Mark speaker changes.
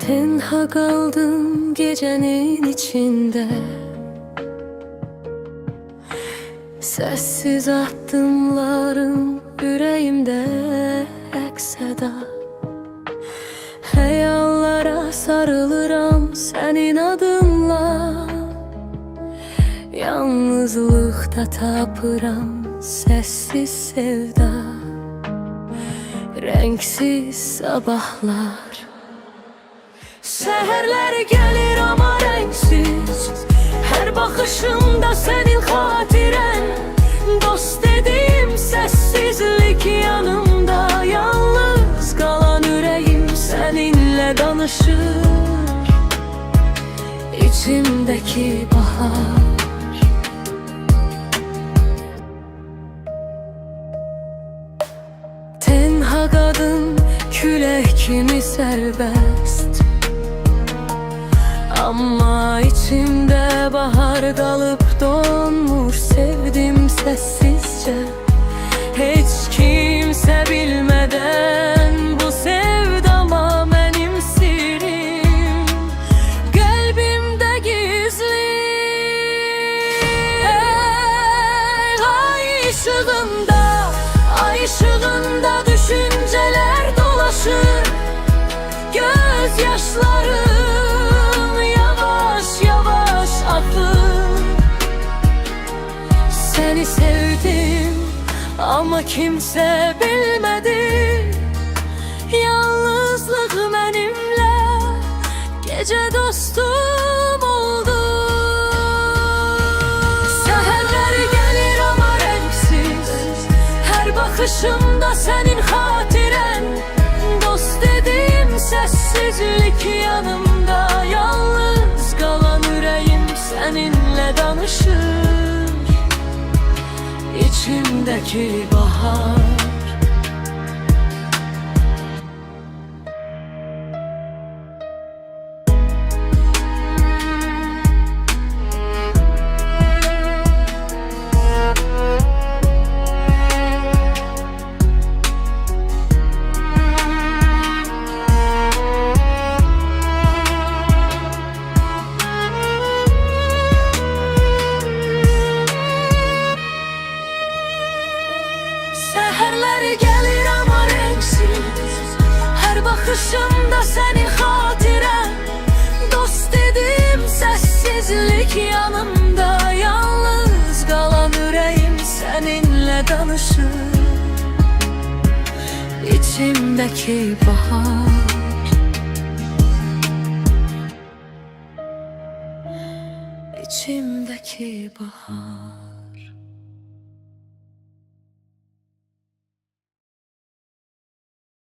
Speaker 1: Tenha kaldım gecenin içinde, sessiz adımlarım yüreğimde əks-səda. Hayallara sarılıram senin adınla, yalnızlıkta tapıram sessiz sevda. Renksiz sabahlar, seherler gelir ama renksiz. Her bakışımda senin hatiren, dost dediğim sessizlik yanımda. Yalnız kalan yüreğim seninle danışır, içimdeki bahar. Tenha kadın külək kimi serbest, ama içimde bahar kalıp donmuş. Sevdim sessizce, hiç kimse bilmeden. Bu sevdama benim sırrım kalbimde gizli. Ay ışığında, ay ışığında düşünceler dolaşır. Gözyaşlarım yavaş yavaş akır. Seni sevdim ama kimse bilmedi. Yalnızlık benimle gece dostum oldu. Seherler gelir ama renksiz, her bakışımda senin hatiren. Dost dediğim sessizlik yanımda, yalnız kalan yüreğim seninle danışır, içimdeki bahar. Seherler gelir ama renksiz, her bakışımda senin hatiren. Dost dediğim sessizlik yanımda, yalnız kalan yüreğim seninle danışır, içimdeki bahar. İçimdeki bahar.